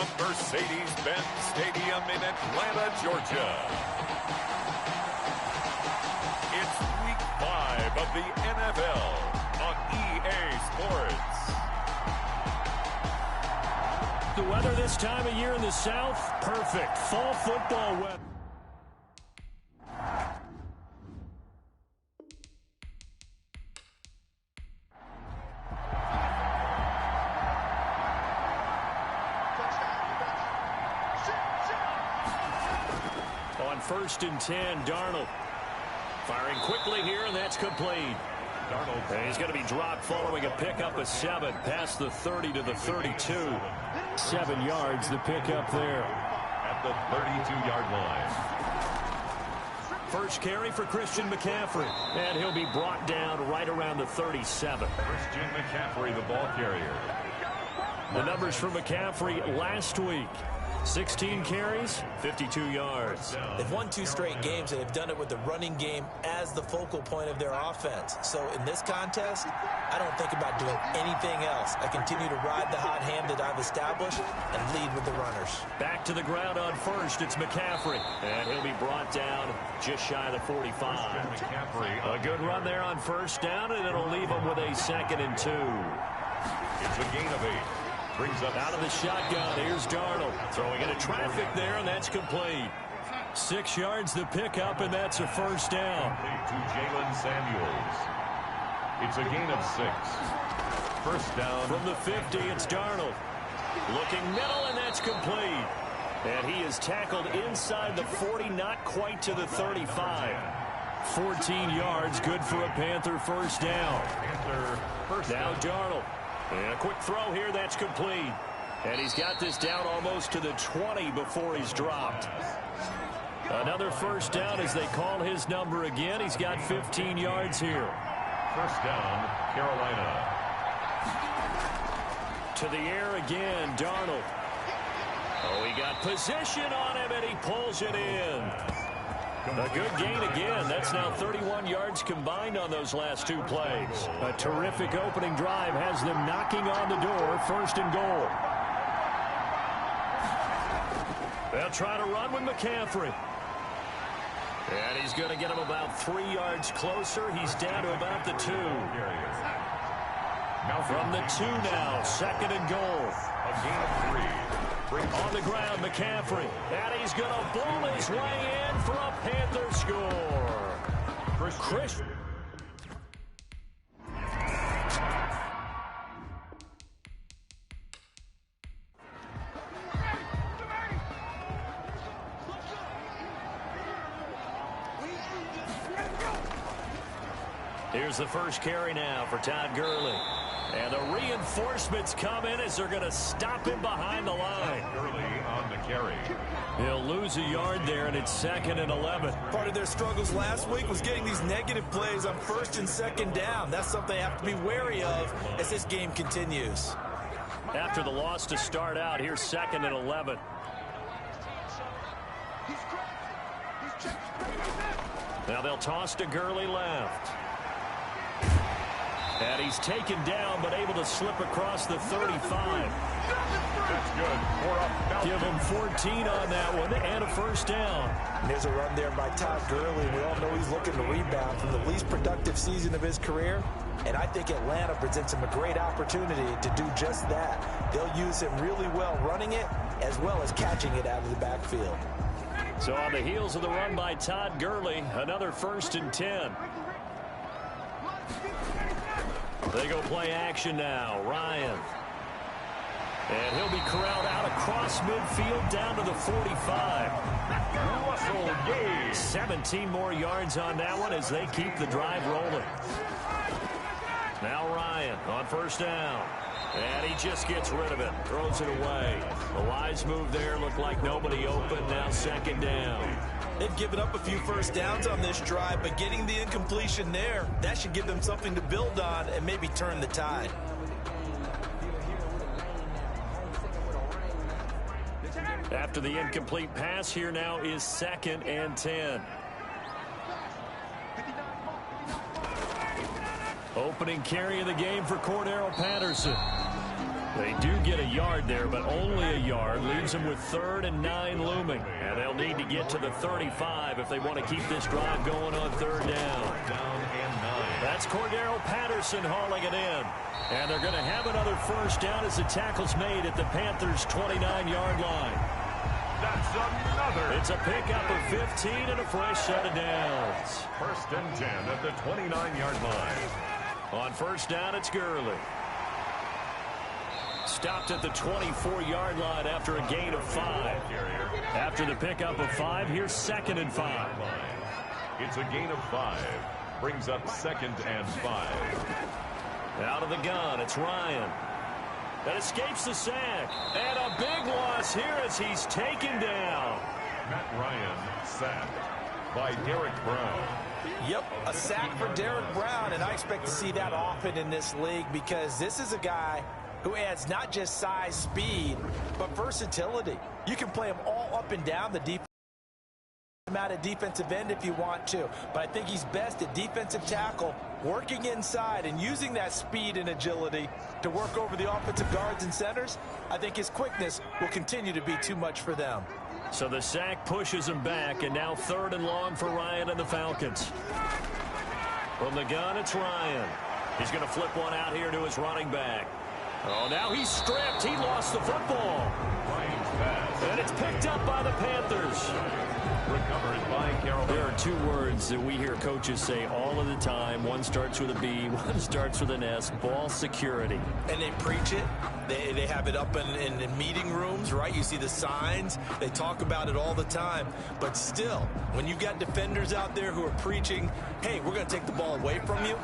from Mercedes-Benz Stadium in Atlanta, Georgia. It's Week 5 of the NFL on EA Sports. The weather this time of year in the South, perfect. Fall football weather. On 1st and 10, Darnold. Firing quickly here, and that's complete. And he's going to be dropped following a pickup of 7 past the 30 to the 32. 7 yards, the pickup there. At the 32-yard line. First carry for Christian McCaffrey. And he'll be brought down right around the 37. Christian McCaffrey, the ball carrier. The numbers for McCaffrey last week. 16 carries, 52 yards. They've won 2 straight games, and they've done it with the running game as the focal point of their offense. So in this contest, I don't think about doing anything else. I continue to ride the hot hand that I've established and lead with the runners. Back to the ground on first, it's McCaffrey. And he'll be brought down just shy of the 45. McCaffrey. A good run there on first down, and it'll leave him with a 2nd and 2. It's a gain of 8. Brings up out of the shotgun. Here's Darnold throwing into traffic there, and that's complete. 6 yards the pickup, and that's a first down. To Jalen Samuels. It's a gain of 6. First down. From the 50, it's Darnold. Looking middle, and that's complete. And he is tackled inside the 40, not quite to the 35. 14 yards, good for a Panther first down. Panther first now down. Darnold. And a quick throw here, that's complete. And he's got this down almost to the 20 before he's dropped. Another first down as they call his number again. He's got 15 yards here. First down, Carolina. To the air again, Darnold. Oh, he got position on him, and he pulls it in. A good gain again. That's now 31 yards combined on those last 2 plays. A terrific opening drive has them knocking on the door. 1st and goal. They'll try to run with McCaffrey. And he's going to get him about 3 yards closer. He's down to about the 2. From the 2 now, 2nd and goal. A gain of 3. On the ground, McCaffrey. And he's going to blow his way in for a Panther score. Chris. Here's the first carry now for Todd Gurley. And the reinforcements come in as they're going to stop him behind the line. Gurley on the carry. He'll lose a yard there, and it's 2nd and 11. Part of their struggles last week was getting these negative plays on 1st and 2nd down. That's something they have to be wary of as this game continues. After the loss to start out, here's 2nd and 11. Now they'll toss to Gurley left. And he's taken down, but able to slip across the 35. That's good. Give him 14 on that one, and a first down. And there's a run there by Todd Gurley. We all know he's looking to rebound from the least productive season of his career. And I think Atlanta presents him a great opportunity to do just that. They'll use him really well running it, as well as catching it out of the backfield. So on the heels of the run by Todd Gurley, another 1st and 10. They go play action now. Ryan. And he'll be corralled out across midfield down to the 45. Russell Gage. 17 more yards on that one as they keep the drive rolling. Now Ryan on first down. And he just gets rid of it. Throws it away. The wise move there. Looked like nobody open. Now 2nd down. They've given up a few first downs on this drive, but getting the incompletion there, that should give them something to build on and maybe turn the tide. After the incomplete pass, here now is 2nd and 10. Opening carry of the game for Cordero Patterson. They do get a yard there, but only a yard. Leaves them with 3rd and 9 looming. And they'll need to get to the 35 if they want to keep this drive going on 3rd down. That's Cordero Patterson hauling it in. And they're going to have another 1st down as the tackle's made at the Panthers' 29-yard line. That's another. It's a pickup of 15 and a fresh set of downs. 1st and 10 at the 29-yard line. On 1st down, it's Gurley. Stopped at the 24-yard line after a gain of 5. After the pickup of 5, here's 2nd and 5. It's a gain of 5. Brings up 2nd and 5. Out of the gun, it's Ryan. That escapes the sack. And a big loss here as he's taken down. Matt Ryan sacked by Derek Brown. Yep, a sack for Derek Brown, and I expect to see that often in this league because this is a guy who adds not just size, speed, but versatility. You can play him all up and down the defense. Out at defensive end if you want to, but I think he's best at defensive tackle, working inside and using that speed and agility to work over the offensive guards and centers. I think his quickness will continue to be too much for them. So the sack pushes him back, and now 3rd and long for Ryan and the Falcons. From the gun, it's Ryan. He's going to flip one out here to his running back. Oh, now he's stripped. He lost the football. Ryan's pass. And it's picked up by the Panthers. Recovered by Carolina. There are 2 words that we hear coaches say all of the time. One starts with a B, one starts with an S. Ball security. And they preach it. They have it up in meeting rooms, right? You see the signs. They talk about it all the time. But still, when you got defenders out there who are preaching, hey, we're going to take the ball away from you,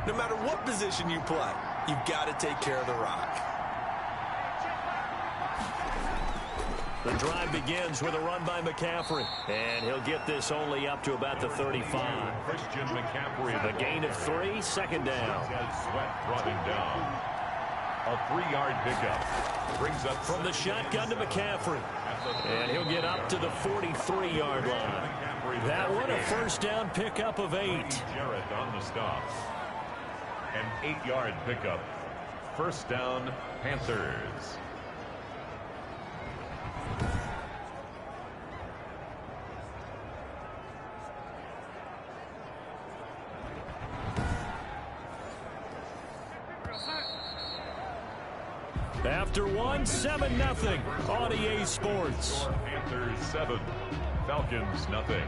no matter what position you play, you've got to take care of the rock. The drive begins with a run by McCaffrey. And he'll get this only up to about the 35. Christian McCaffrey. The gain of 3, 2nd down. Sweat brought him down. A 3-yard pickup. Brings up from the shotgun to McCaffrey. And he'll get up to the 43-yard line. That one a 1st down pickup of 8. Jarrett on the stop. An 8-yard pickup. 1st down, Panthers. After 1, 7-0 on EA Sports. Panthers 7, Falcons nothing.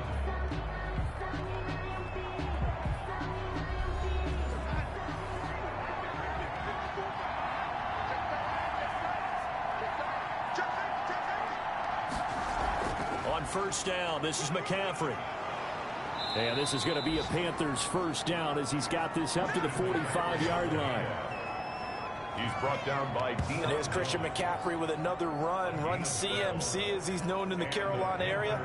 On 1st down, this is McCaffrey. And this is going to be a Panthers 1st down as he's got this up to the 45-yard line. He's brought down by Dion. And there's Christian McCaffrey with another run CMC as he's known in the Carolina area.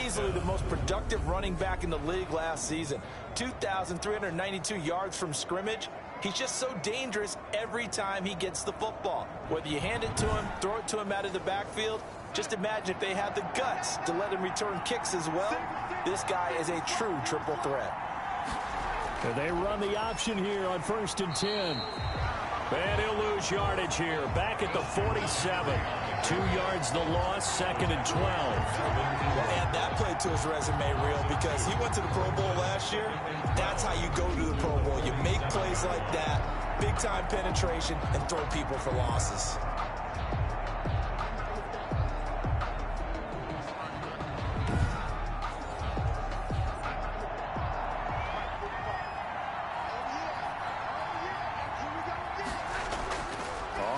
Easily the most productive running back in the league last season. 2,392 yards from scrimmage. He's just so dangerous every time he gets the football. Whether you hand it to him, throw it to him out of the backfield, just imagine if they had the guts to let him return kicks as well. This guy is a true triple threat. And they run the option here on 1st and 10. And he'll lose yardage here. Back at the 47. 2 yards the loss, 2nd and 12. Well, add that play to his resume, Real, because he went to the Pro Bowl last year. That's how you go to the Pro Bowl. You make plays like that, big-time penetration, and throw people for losses.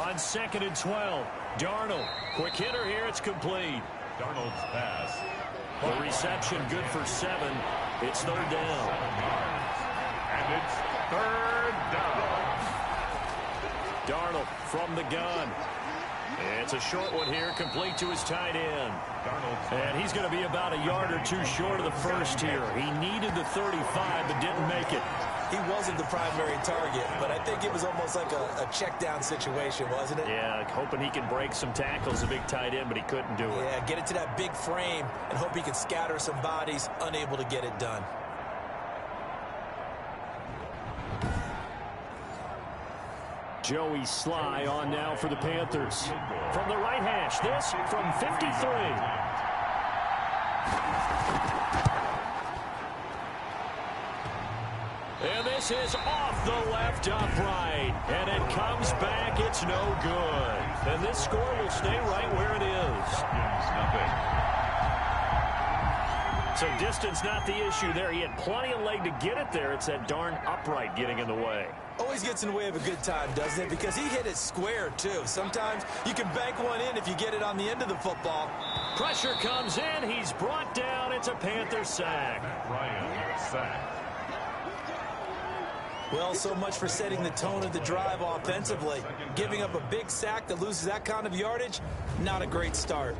On 2nd and 12, Darnold. Quick hitter here, it's complete. Darnold's pass. The reception good for 7. It's 3rd down. And it's 3rd down. Darnold from the gun. It's a short one here, complete to his tight end. And he's going to be about a yard or 2 short of the first here. He needed the 35, but didn't make it. He wasn't the primary target, but I think it was almost like a check down situation, wasn't it? Yeah, hoping he can break some tackles, a big tight end, but he couldn't do it. Yeah, get it to that big frame and hope he can scatter some bodies, unable to get it done. Joey Sly on now for the Panthers. From the right hash, this from 53. And this is off the left upright. And it comes back. It's no good. And this score will stay right where it is. So distance not the issue there. He had plenty of leg to get it there. It's that darn upright getting in the way. Always gets in the way of a good time, doesn't it? Because he hit it square, too. Sometimes you can bank one in if you get it on the end of the football. Pressure comes in. He's brought down. It's a Panther sack. Ryan sack. Well, so much for setting the tone of the drive offensively. Giving up a big sack that loses that kind of yardage, not a great start.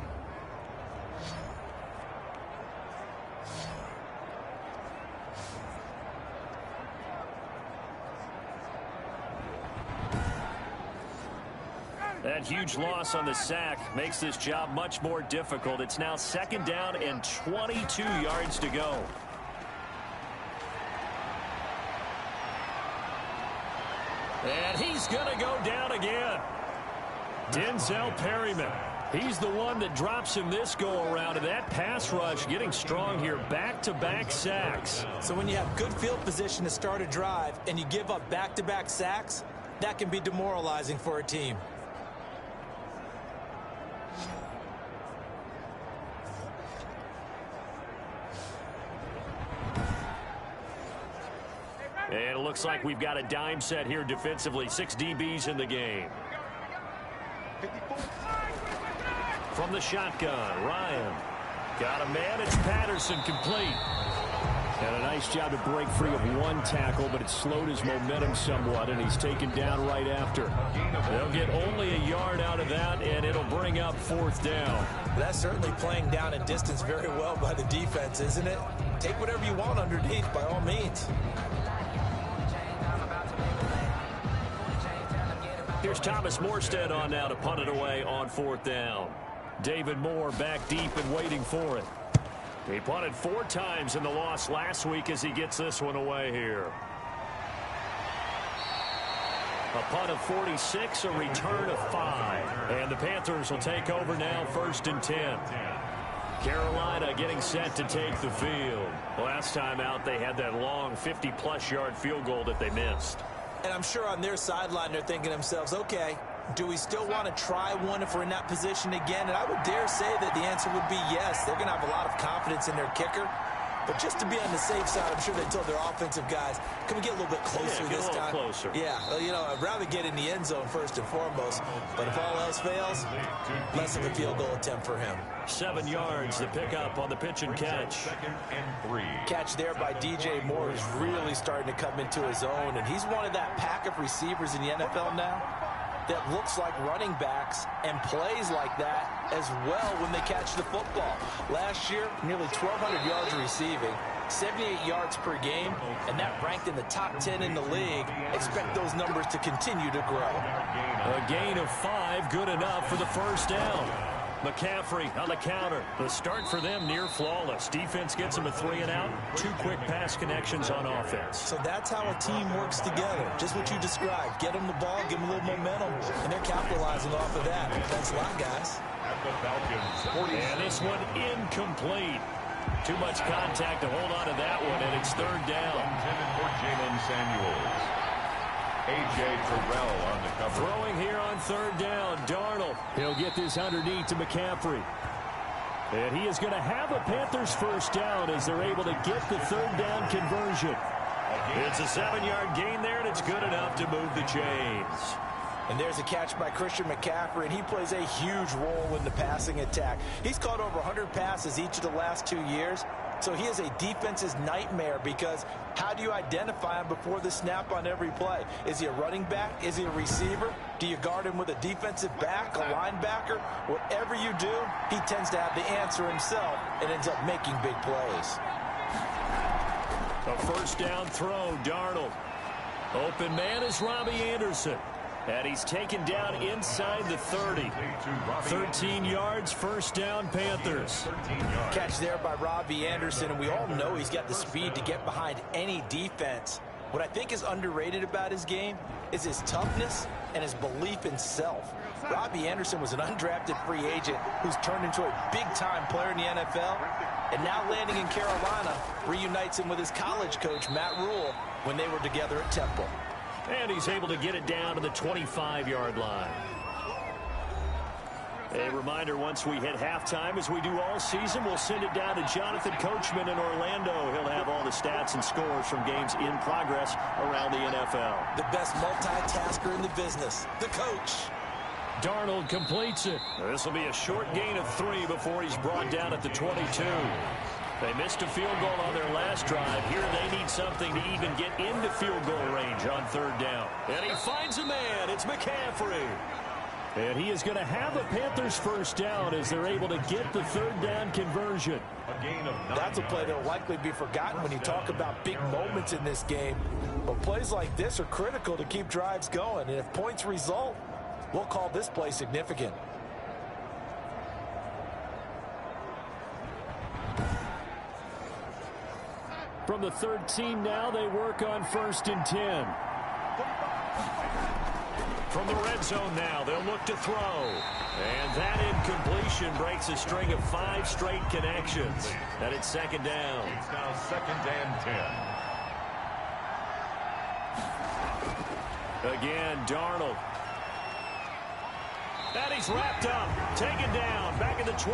That huge loss on the sack makes this job much more difficult. It's now 2nd down and 22 yards to go. And he's going to go down again. Denzel Perryman. He's the one that drops him this go-around. And that pass rush getting strong here. Back-to-back sacks. So when you have good field position to start a drive and you give up back-to-back sacks, that can be demoralizing for a team. And it looks like we've got a dime set here defensively. 6 DBs in the game. From the shotgun, Ryan. Got a man. It's Patterson complete. And a nice job to break free of one tackle, but it slowed his momentum somewhat, and he's taken down right after. They'll get only a yard out of that, and it'll bring up 4th down. That's certainly playing down in distance very well by the defense, isn't it? Take whatever you want underneath by all means. Here's Thomas Morstead on now to punt it away on 4th down. David Moore back deep and waiting for it. He punted 4 times in the loss last week as he gets this one away here. A punt of 46, a return of 5. And the Panthers will take over now 1st and 10. Carolina getting set to take the field. Last time out, they had that long 50-plus yard field goal that they missed. And I'm sure on their sideline they're thinking to themselves, okay, do we still want to try one if we're in that position again? And I would dare say that the answer would be yes. They're going to have a lot of confidence in their kicker. But just to be on the safe side, I'm sure they told their offensive guys, can we get a little bit closer this time? Closer. Yeah, well, you know, I'd rather get in the end zone first and foremost. But if all else fails, less of a field goal attempt for him. 7 yards, the pickup on the pitch and catch. 2nd and 3. Catch there by DJ Moore is really starting to come into his own. And he's one of that pack of receivers in the NFL now that looks like running backs and plays like that as well when they catch the football. Last year, nearly 1,200 yards receiving, 78 yards per game, and that ranked in the top 10 in the league. Expect those numbers to continue to grow. A gain of 5, good enough for the 1st down. McCaffrey on the counter. The start for them near flawless. Defense gets them a 3 and out. 2 quick pass connections on offense. So that's how a team works together. Just what you described. Get them the ball, give them a little momentum, and they're capitalizing off of that. Thanks a lot, guys. At the Falcons, and this one incomplete. Too much contact to hold on to that one, and it's 3rd down. Intended for Jalen Samuels. A.J. Terrell on the cover. Throwing here on 3rd down. Darnold. He'll get this underneath to McCaffrey. And he is going to have a Panthers 1st down as they're able to get the 3rd down conversion. It's a 7-yard gain there, and it's good enough to move the chains. And there's a catch by Christian McCaffrey, and he plays a huge role in the passing attack. He's caught over 100 passes each of the last 2 years. So he is a defense's nightmare because how do you identify him before the snap on every play? Is he a running back? Is he a receiver? Do you guard him with a defensive back, a linebacker? Whatever you do, he tends to have the answer himself and ends up making big plays. A 1st down throw, Darnold. Open man is Robbie Anderson. And he's taken down inside the 30. 13 yards, 1st down, Panthers. Catch there by Robbie Anderson, and we all know he's got the speed to get behind any defense. What I think is underrated about his game is his toughness and his belief in self. Robbie Anderson was an undrafted free agent who's turned into a big-time player in the NFL, and now landing in Carolina reunites him with his college coach, Matt Rule, when they were together at Temple. And he's able to get it down to the 25-yard line. A reminder, once we hit halftime, as we do all season, we'll send it down to Jonathan Coachman in Orlando. He'll have all the stats and scores from games in progress around the NFL. The best multitasker in the business, the coach. Darnold completes it. This will be a short gain of 3 before he's brought down at the 22. They missed a field goal on their last drive. Here they need something to even get into field goal range on 3rd down. And he finds a man. It's McCaffrey. And he is going to have a Panthers first down as they're able to get the 3rd down conversion. That's a play that will likely be forgotten when you talk about big moments in this game. But plays like this are critical to keep drives going. And if points result, we'll call this play significant. From the 13 now, they work on 1st and 10. From the red zone now, they'll look to throw. And that incompletion breaks a string of 5 straight connections. And it's 2nd down. It's now 2nd and 10. Again, Darnold. And he's wrapped up. Taken down. Back at the 25.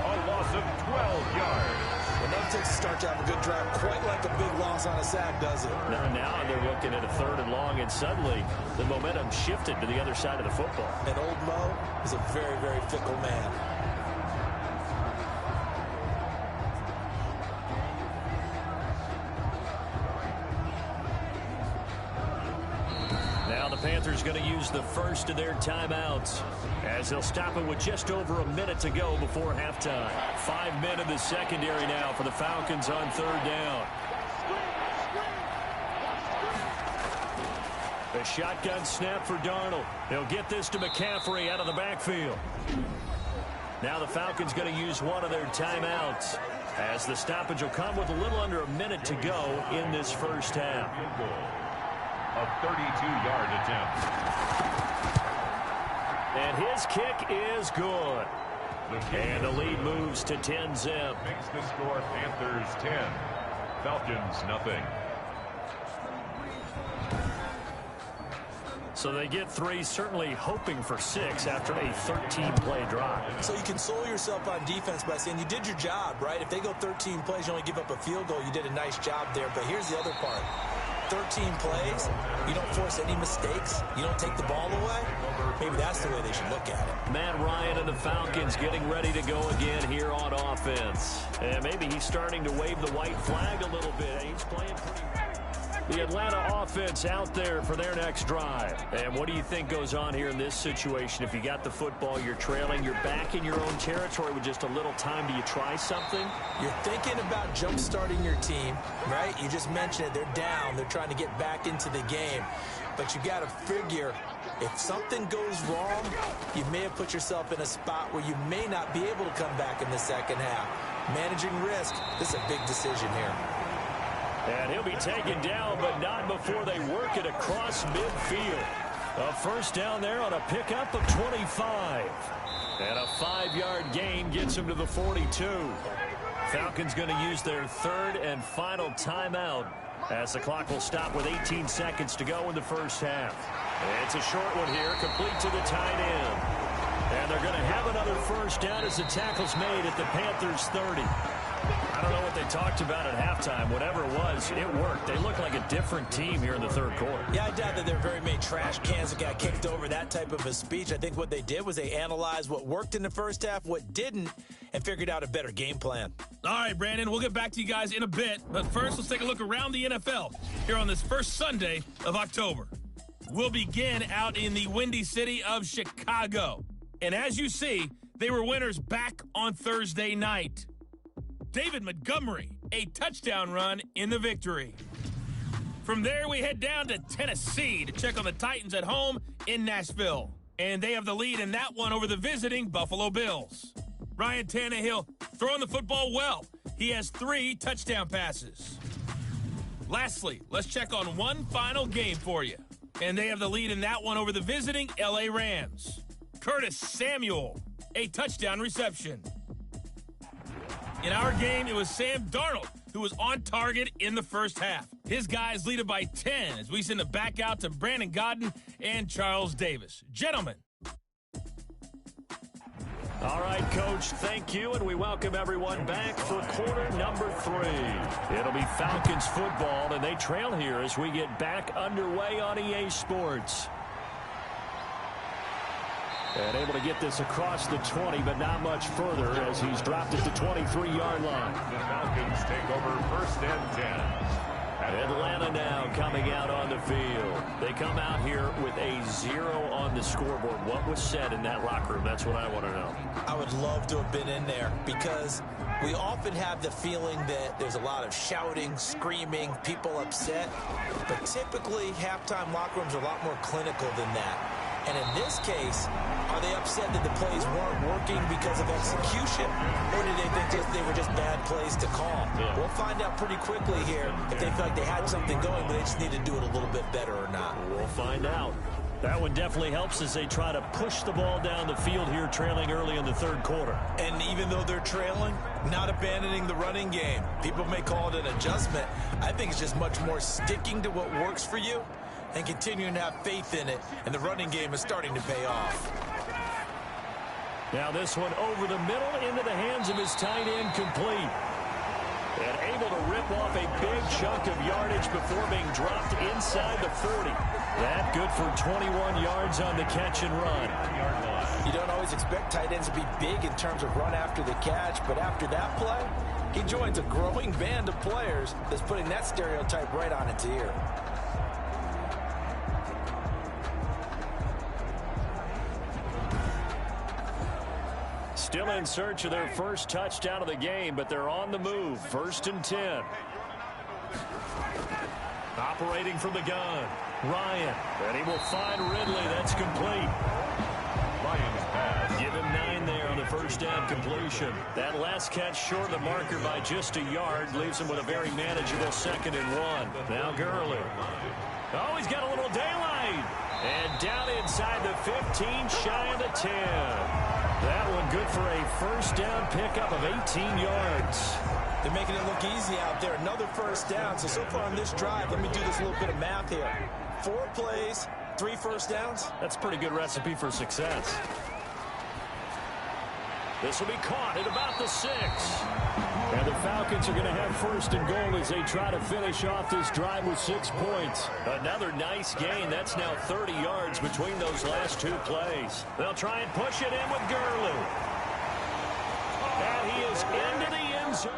A loss of 12 yards. Well, that takes a start to have a good drive, quite like a big loss on a sack, does it? Now they're looking at a 3rd and long, and suddenly the momentum shifted to the other side of the football. And old Mo is a very, very fickle man. Now the Panthers going to use the first of their timeouts as they'll stop it with just over a minute to go before halftime. 5 men in the secondary now for the Falcons on 3rd down. A shotgun snap for Darnold. They'll get this to McCaffrey out of the backfield. Now the Falcons going to use one of their timeouts as the stoppage will come with a little under a minute to go in this first half. A 32-yard attempt. And his kick is good. And the lead moves to 10-zip. Makes the score Panthers 10, Falcons nothing. So they get 3, certainly hoping for 6 after a 13-play drive. So you console yourself on defense by saying you did your job, right? If they go 13 plays, you only give up a field goal, you did a nice job there. But here's the other part. 13 plays, you don't force any mistakes, you don't take the ball away. Maybe that's the way they should look at it. Matt Ryan and the Falcons getting ready to go again here on offense. And maybe he's starting to wave the white flag a little bit. He's playing pretty well. The Atlanta offense out there for their next drive. And what do you think goes on here in this situation? If you got the football, you're trailing, you're back in your own territory with just a little time. Do you try something? You're thinking about jump-starting your team, right? You just mentioned it. They're down. They're trying to get back into the game. But you got to figure, if something goes wrong, you may have put yourself in a spot where you may not be able to come back in the second half. Managing risk, this is a big decision here. And he'll be taken down, but not before they work it across midfield. A first down there on a pickup of 25. And a 5-yard gain gets him to the 42. Falcons going to use their 3rd and final timeout as the clock will stop with 18 seconds to go in the first half. It's a short one here, complete to the tight end. And they're going to have another first down as the tackle's made at the Panthers' 30. I don't know what they talked about at halftime. Whatever it was, it worked. They look like a different team here in the 3rd quarter. Yeah, I doubt that there are very many trash cans that got kicked over, that type of a speech. I think what they did was they analyzed what worked in the first half, what didn't, and figured out a better game plan. All right, Brandon, we'll get back to you guys in a bit. But first, let's take a look around the NFL here on this first Sunday of October. We'll begin out in the windy city of Chicago. And as you see, they were winners back on Thursday night. David Montgomery, a touchdown run in the victory. From there, we head down to Tennessee to check on the Titans at home in Nashville. And they have the lead in that one over the visiting Buffalo Bills. Ryan Tannehill throwing the football well. He has 3 touchdown passes. Lastly, let's check on one final game for you. And they have the lead in that one over the visiting LA Rams. Curtis Samuel, a touchdown reception. In our game, it was Sam Darnold who was on target in the first half. His guys lead it by 10 as we send it back out to Brandon Godden and Charles Davis. Gentlemen. All right, Coach, thank you, and we welcome everyone back for quarter number 3. It'll be Falcons football, and they trail here as we get back underway on EA Sports. And able to get this across the 20, but not much further as he's dropped it to 23-yard line. The Falcons take over first and 10. Atlanta now coming out on the field. They come out here with a 0 on the scoreboard. What was said in that locker room? That's what I want to know. I would love to have been in there because we often have the feeling that there's a lot of shouting, screaming, people upset. But typically, halftime locker rooms are a lot more clinical than that. And in this case, are they upset that the plays weren't working because of execution? Or did they think they were just bad plays to call? Yeah. We'll find out pretty quickly here if they feel like they had something going, but they just need to do it a little bit better or not. We'll find out. That one definitely helps as they try to push the ball down the field here, trailing early in the third quarter. And even though they're trailing, not abandoning the running game. People may call it an adjustment. I think it's just much more sticking to what works for you and continuing to have faith in it, and the running game is starting to pay off. Now this one over the middle into the hands of his tight end, complete. And able to rip off a big chunk of yardage before being dropped inside the 40. That good for 21 yards on the catch and run. You don't always expect tight ends to be big in terms of run after the catch, but after that play, he joins a growing band of players that's putting that stereotype right on its ear. Still in search of their first touchdown of the game, but they're on the move. First and 10. Operating from the gun, Ryan. And he will find Ridley. That's complete. Ryan's pass. Give him 9 there on the first down completion. That last catch short of the marker by just a yard leaves him with a very manageable 2nd and 1. Now Gurley. Oh, he's got a little daylight. And down inside the 15, shy of the 10. That one good for a first down pickup of 18 yards. They're making it look easy out there. Another first down. So far on this drive, let me do this little bit of math here. 4 plays, 3 first downs. That's a pretty good recipe for success. This will be caught at about the 6. And the Falcons are going to have first and goal as they try to finish off this drive with 6 points. Another nice gain. That's now 30 yards between those last 2 plays. They'll try and push it in with Gurley. And he is into the end zone.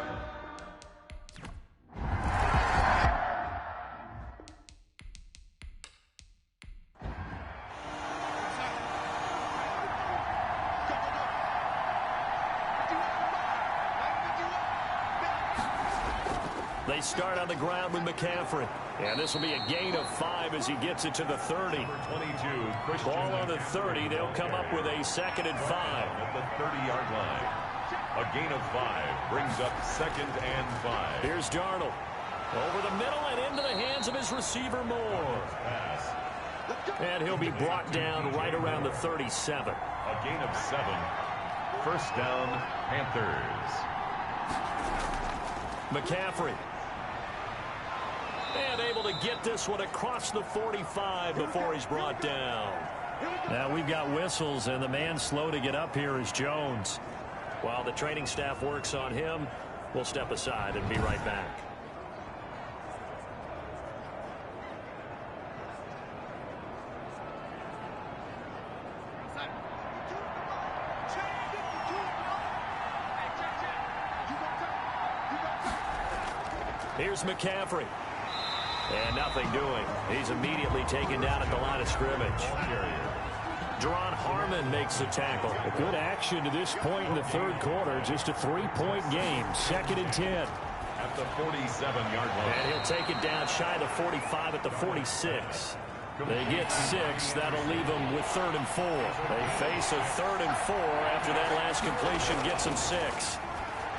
They start on the ground with McCaffrey. And this will be a gain of 5 as he gets it to the 30. 22. Ball on the 30. They'll come up with a 2nd and 5. At the 30-yard line. A gain of 5 brings up 2nd and 5. Here's Darnold. Over the middle and into the hands of his receiver Moore. Pass. And he'll be brought down right around the 37. A gain of 7. First down, Panthers. McCaffrey. And able to get this one across the 45 before he's brought down. Now we've got whistles, and the man slow to get up here is Jones. While the training staff works on him, we'll step aside and be right back. Here's McCaffrey. And nothing doing. He's immediately taken down at the line of scrimmage. Deron Harmon makes the tackle. A good action to this point in the third quarter. Just a 3-point game. 2nd and 10. At the 47-yard line. And he'll take it down shy of the 45 at the 46. They get 6. That'll leave them with 3rd and 4. They face a 3rd and 4 after that last completion gets them 6.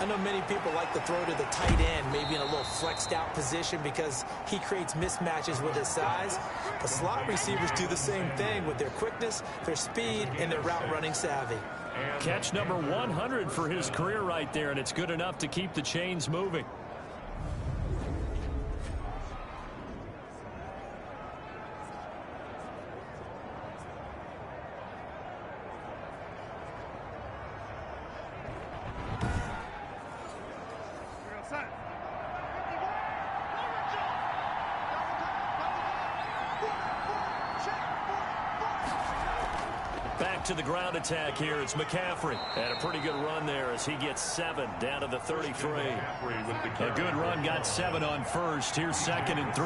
I know many people like to throw to the tight end, maybe in a little flexed out position because he creates mismatches with his size. But slot receivers do the same thing with their quickness, their speed, and their route running savvy. Catch number 100 for his career right there, and it's good enough to keep the chains moving. Back to the ground attack here. It's McCaffrey. Had a pretty good run there as he gets 7 down to the 33. A good run, got 7 on first. Here's 2nd and 3.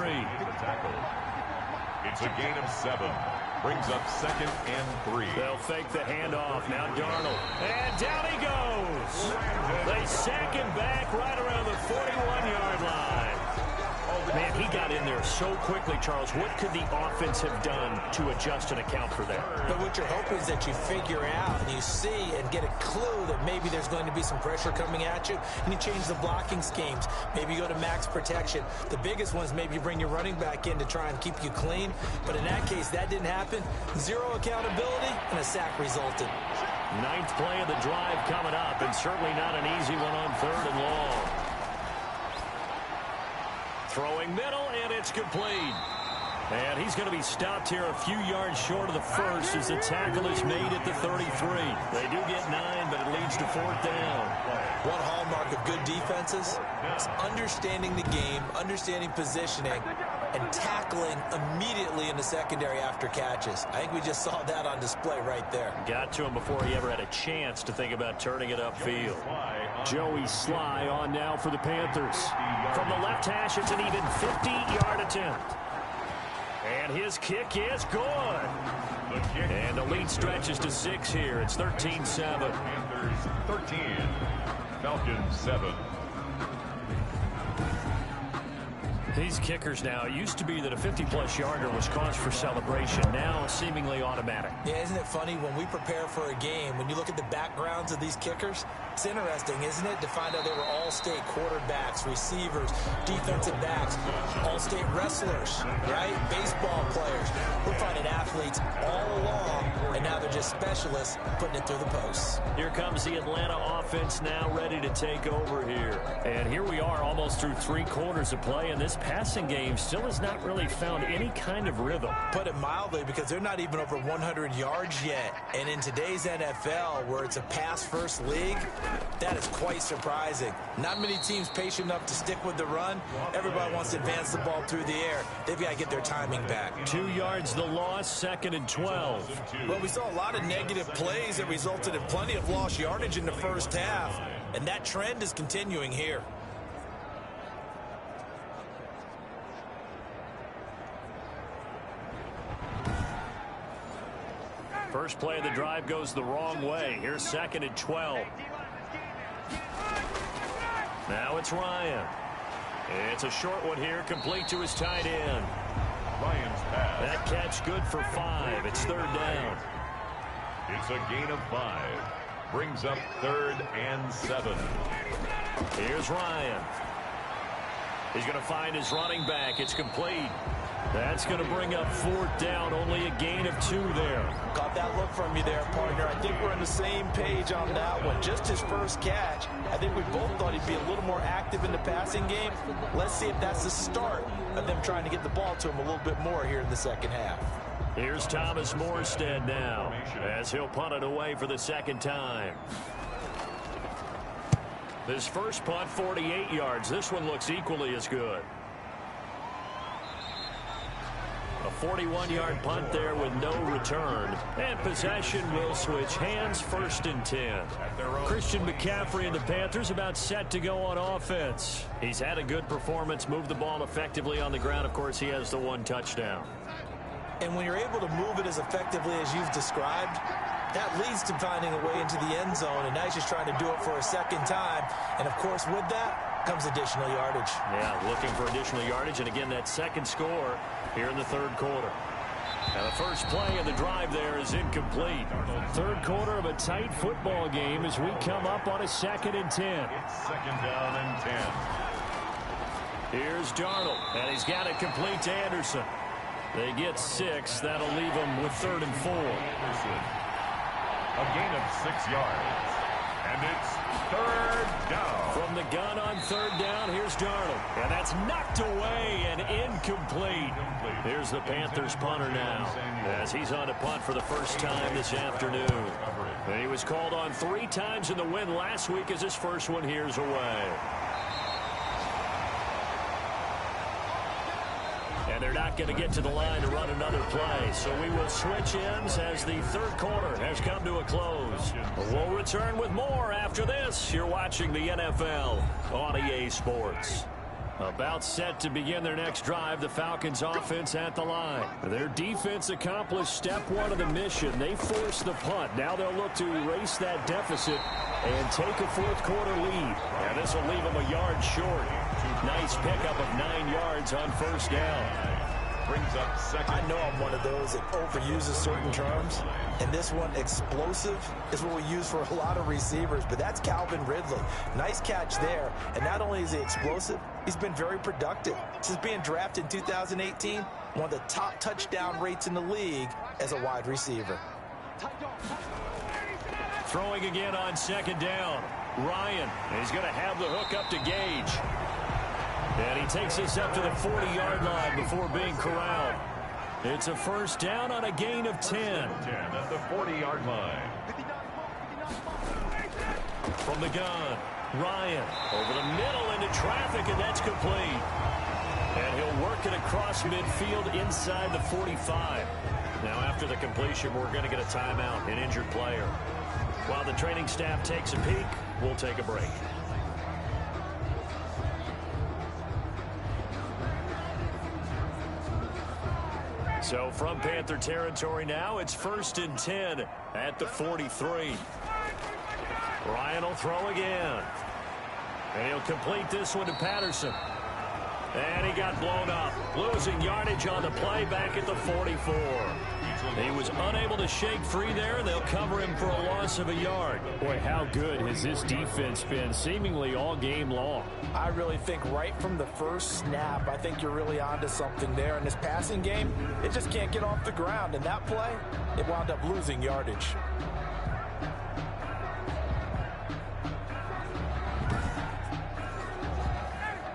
It's a gain of 7. Brings up 2nd and 3. They'll fake the handoff. Now Darnold. And down he goes. They sack him back right around the 41-yard line. Man, he got in there so quickly, Charles. What could the offense have done to adjust and account for that? But what you're hoping is that you figure out and you see and get a clue that maybe there's going to be some pressure coming at you, and you change the blocking schemes. Maybe you go to max protection. The biggest one is maybe you bring your running back in to try and keep you clean. But in that case, that didn't happen. 0 accountability, and a sack resulted. 9th play of the drive coming up, and certainly not an easy one on 3rd and long. Throwing middle, and it's complete. And he's going to be stopped here a few yards short of the first as the tackle is made at the 33. They do get 9, but it leads to 4th down. One hallmark of good defenses is understanding the game, understanding positioning, and tackling immediately in the secondary after catches. I think we just saw that on display right there. Got to him before he ever had a chance to think about turning it upfield. Joey Sly on now for the Panthers. From the left hash, it's an even 50-yard attempt. And his kick is good. And the lead stretches to 6 here. It's 13-7. Panthers 13. Falcons 7. These kickers now, it used to be that a 50-plus yarder was cause for celebration. Now seemingly automatic. Yeah, isn't it funny when we prepare for a game, when you look at the backgrounds of these kickers, it's interesting, isn't it, to find out they were all-state quarterbacks, receivers, defensive backs, all-state wrestlers, right? Baseball players. We're finding athletes all along, and now they're just specialists putting it through the posts. Here comes the Atlanta offense now ready to take over here. And here we are almost through 3 quarters of play, and this passing game still has not really found any kind of rhythm. Put it mildly, because they're not even over 100 yards yet. And in today's NFL, where it's a pass-first league, that is quite surprising. Not many teams patient enough to stick with the run. Everybody wants to advance the ball through the air. They've got to get their timing back. 2 yards the loss, 2nd and 12. Well, we saw a lot of negative plays that resulted in plenty of lost yardage in the first half. And that trend is continuing here. First play of the drive goes the wrong way. Here's 2nd and 12. Now it's Ryan. It's a short one here, complete to his tight end. Ryan's pass. That catch good for 5. It's 3rd down. It's a gain of 5. Brings up 3rd and 7. Here's Ryan. He's going to find his running back. It's complete. That's going to bring up 4th down. Only a gain of 2 there. Got that look from you there, partner. I think we're on the same page on that one. Just his first catch. I think we both thought he'd be a little more active in the passing game. Let's see if that's the start of them trying to get the ball to him a little bit more here in the second half. Here's Thomas Morstead now as he'll punt it away for the 2nd time. This first punt, 48 yards. This one looks equally as good. A 41-yard punt there with no return. And possession will switch hands, 1st and 10. Christian McCaffrey and the Panthers about set to go on offense. He's had a good performance, moved the ball effectively on the ground. Of course, he has the 1 touchdown. And when you're able to move it as effectively as you've described, that leads to finding a way into the end zone. And now he's just trying to do it for a 2nd time. And, of course, with that comes additional yardage. Yeah, looking for additional yardage. And, again, that 2nd score here in the 3rd quarter. Now the first play of the drive there is incomplete. Third quarter of a tight football game as we come up on a 2nd and 10. It's 2nd down and 10. Here's Darnold, and he's got it complete to Anderson. They get 6. That'll leave them with 3rd and 4. Anderson. A gain of 6 yards. And it's 3rd down. From the gun on 3rd down, here's Darnold. And that's knocked away and incomplete. Here's the Panthers punter now, as he's on to punt for the first time this afternoon. And he was called on 3 times in the win last week as his first one here's away. And they're not going to get to the line to run another play. So we will switch ends as the 3rd quarter has come to a close. We'll return with more after this. You're watching the NFL on EA Sports. About set to begin their next drive, the Falcons offense at the line. Their defense accomplished step 1 of the mission. They forced the punt. Now they'll look to erase that deficit and take a 4th quarter lead. And this will leave them a yard short. Nice pickup of 9 yards on 1st down. Brings up 2nd. I know I'm one of those that overuses certain terms, and this one, explosive, is what we use for a lot of receivers, but that's Calvin Ridley. Nice catch there, and not only is he explosive, he's been very productive. Since being drafted in 2018, one of the top touchdown rates in the league as a wide receiver. Throwing again on 2nd down. Ryan, he's going to have the hook up to Gage. And he takes this up to the 40-yard line before being corralled. It's a 1st down on a gain of 10. 10 at the 40-yard line. From the gun, Ryan over the middle into traffic, and that's complete. And he'll work it across midfield inside the 45. Now after the completion, we're going to get a timeout, an injured player. While the training staff takes a peek, we'll take a break. So from Panther territory now, it's 1st and 10 at the 43. Ryan will throw again. And he'll complete this one to Patterson. And he got blown up, losing yardage on the play back at the 44. He was unable to shake free there, and they'll cover him for a loss of a yard. Boy, how good has this defense been seemingly all game long? I really think right from the first snap, I think you're really onto something there. In this passing game, it just can't get off the ground. And that play, it wound up losing yardage.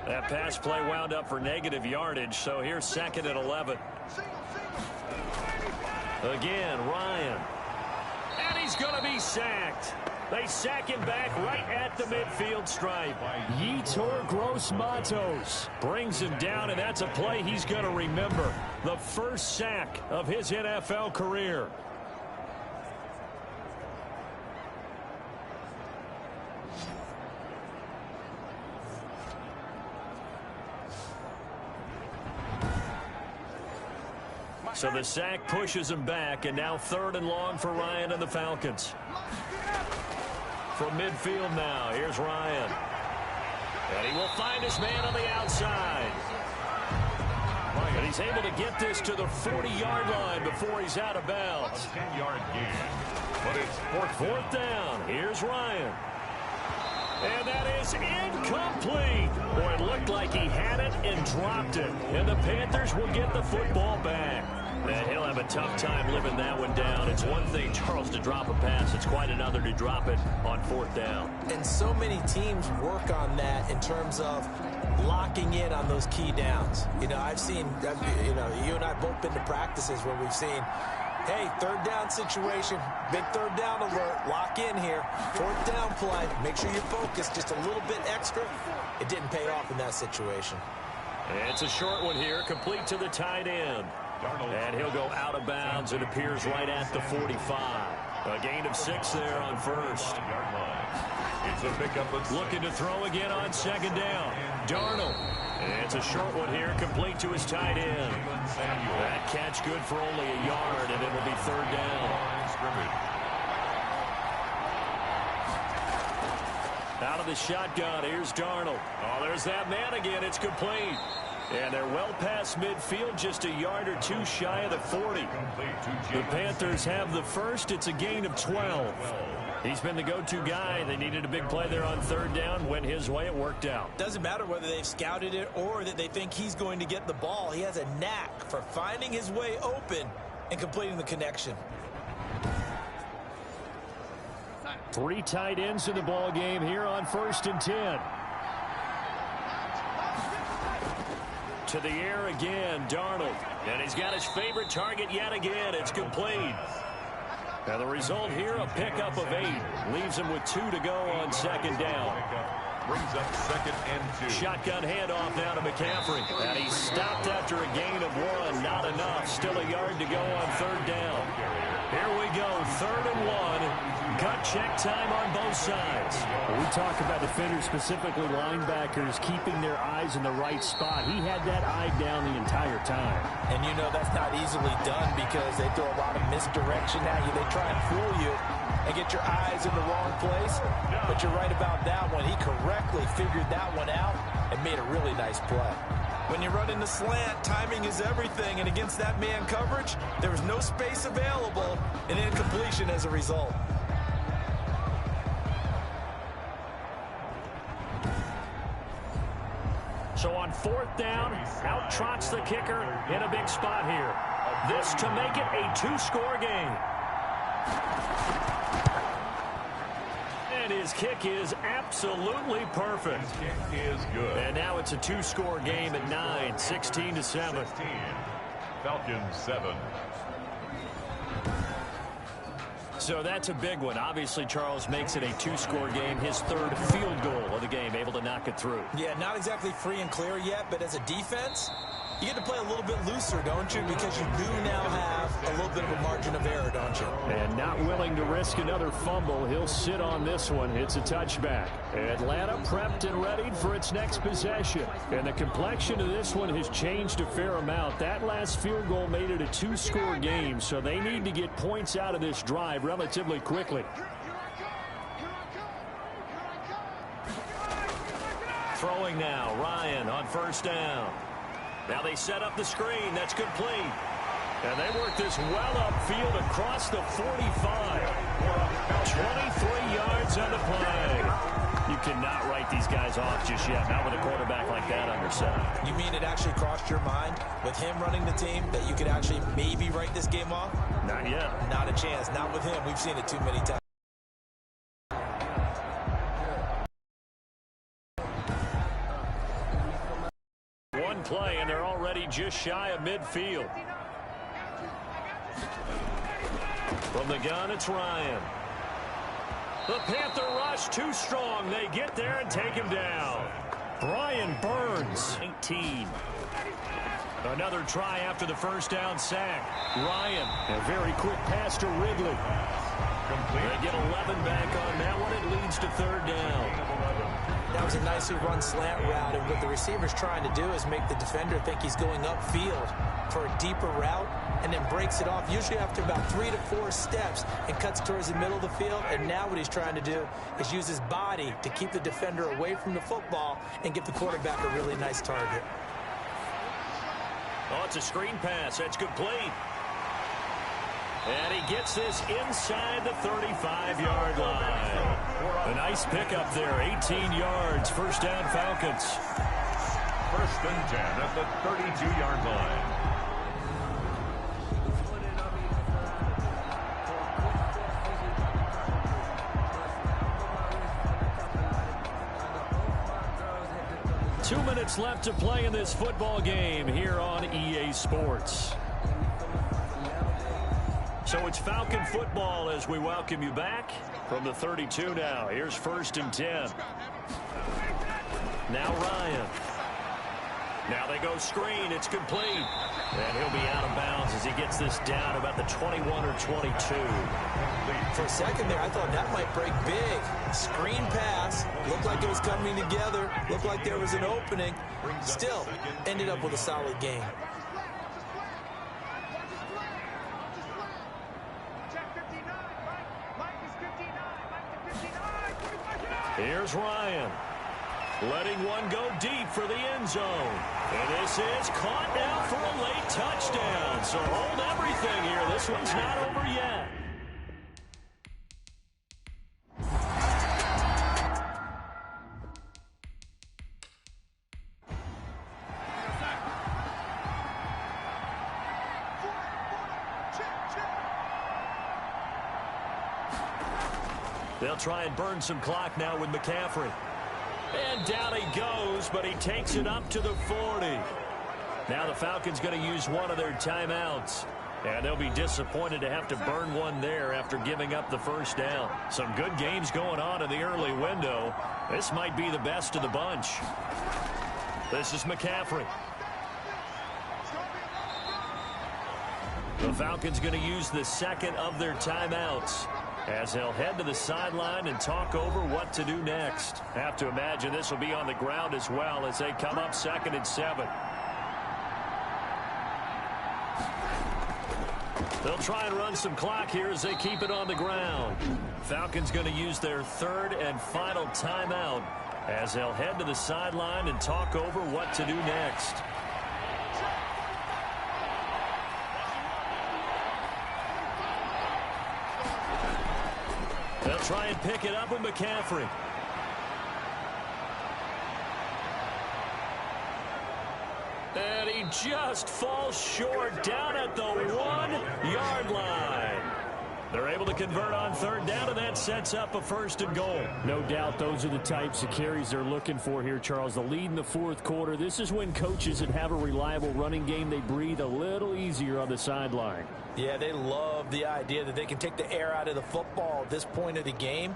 That pass play wound up for negative yardage, so here's 2nd and 11. Again, Ryan. And he's going to be sacked. They sack him back right at the midfield stripe. Yetur Gross-Matos brings him down, and that's a play he's going to remember. The first sack of his NFL career. So the sack pushes him back, and now 3rd and long for Ryan and the Falcons. From midfield now, here's Ryan. And he will find his man on the outside. And he's able to get this to the 40-yard line before he's out of bounds. 10-yard gain. But it's 4th down. Here's Ryan. And that is incomplete. Boy, it looked like he had it and dropped it. And the Panthers will get the football back. And he'll have a tough time living that one down. It's one thing, Charles, to drop a pass. It's quite another to drop it on 4th down. And so many teams work on that in terms of locking in on those key downs. You know, I've seen, you and I both been to practices where we've seen, hey, 3rd down situation, big 3rd down alert, lock in here. 4th down play, make sure you focus just a little bit extra. It didn't pay off in that situation. It's a short one here, complete to the tight end. And he'll go out of bounds. It appears right at the 45. A gain of 6 there on 1st. It's a pickup. Looking to throw again on 2nd down. Darnold. And it's a short one here, complete to his tight end. That catch good for only a yard, and it'll be 3rd down. Out of the shotgun, here's Darnold. Oh, there's that man again. It's complete. And they're well past midfield, just a yard or two shy of the 40. The Panthers have the first. It's a gain of 12. He's been the go-to guy. They needed a big play there on third down. Went his way. It worked out. Doesn't matter whether they've scouted it or that they think he's going to get the ball. He has a knack for finding his way open and completing the connection. 3 tight ends in the ball game here on 1st and 10. To the air again, Darnold. And he's got his favorite target yet again. It's complete. Now the result here, a pickup of 8. Leaves him with 2 to go on 2nd down. Brings up 2nd and 2. Shotgun handoff now to McCaffrey. And he's stopped after a gain of 1. Not enough. Still a yard to go on 3rd down. Here we go, 3rd and 1. Gut check time on both sides. We talk about defenders, specifically linebackers, keeping their eyes in the right spot. He had that eye down the entire time. And you know that's not easily done because they throw a lot of misdirection at you. They try and fool you and get your eyes in the wrong place. But you're right about that one. He correctly figured that one out and made a really nice play. When you run in the slant, timing is everything. And against that man coverage, there was no space available and incompletion as a result. So on 4th down, out trots the kicker in a big spot here. This to make it a 2-score game. And his kick is absolutely perfect. His kick is good. And now it's a 2-score game at 9, 16-7. Falcons 7. So that's a big one. Obviously, Charles makes it a 2-score game. His 3rd field goal of the game, able to knock it through. Yeah, not exactly free and clear yet, but as a defense, you get to play a little bit looser, don't you? Because you do now have a little bit of a margin of error, don't you? And not willing to risk another fumble. He'll sit on this one. It's a touchback. Atlanta prepped and readied for its next possession. And the complexion of this one has changed a fair amount. That last field goal made it a 2-score game, so they need to get points out of this drive relatively quickly. Throwing now, Ryan on 1st down. Now they set up the screen. That's complete. And they work this well upfield across the 45. 23 yards on the play. You cannot write these guys off just yet. Not with a quarterback like that under center. You mean it actually crossed your mind with him running the team that you could actually maybe write this game off? Not yet. Not a chance. Not with him. We've seen it too many times. Play, and they're already just shy of midfield. From the gun, it's Ryan. The Panther rush too strong. They get there and take him down. Brian Burns, 19. Another try after the 1st down sack. Ryan, a very quick pass to Ridley. They get 11 back on that one. It leads to 3rd down. That was a nicely run slant route, and what the receiver's trying to do is make the defender think he's going upfield for a deeper route and then breaks it off, usually after about 3 to 4 steps, and cuts towards the middle of the field. And now what he's trying to do is use his body to keep the defender away from the football and give the quarterback a really nice target. Oh, it's a screen pass. That's complete. And he gets this inside the 35-yard line. A nice pickup there, 18 yards, 1st down Falcons. 1st and 10 at the 32-yard line. Two minutes left to play in this football game here on EA Sports. So it's Falcon football as we welcome you back from the 32 now. Here's 1st and 10. Now Ryan. Now they go screen. It's complete. And he'll be out of bounds as he gets this down about the 21 or 22. For a second there, I thought that might break big. Screen pass. Looked like it was coming together. Looked like there was an opening. Still ended up with a solid game. Here's Ryan. letting one go deep for the end zone. And this is caught now for a late touchdown. So hold everything here. This one's not over yet. They'll try and burn some clock now with McCaffrey. And down he goes, but he takes it up to the 40. Now the Falcons going to use one of their timeouts. And they'll be disappointed to have to burn one there after giving up the first down. Some good games going on in the early window. This might be the best of the bunch. This is McCaffrey. The Falcons going to use the second of their timeouts as they'll head to the sideline and talk over what to do next. Have to imagine this will be on the ground as well as they come up 2nd and 7. They'll try and run some clock here as they keep it on the ground. Falcons going to use their third and final timeout as they'll head to the sideline and talk over what to do next. They'll try and pick it up with McCaffrey. And he just falls short down at the 1-yard line. They're able to convert on third down, and that sets up a 1st and goal. No doubt those are the types of carries they're looking for here, Charles. The lead in the 4th quarter. This is when coaches that have a reliable running game, they breathe a little easier on the sideline. Yeah, they love the idea that they can take the air out of the football at this point of the game.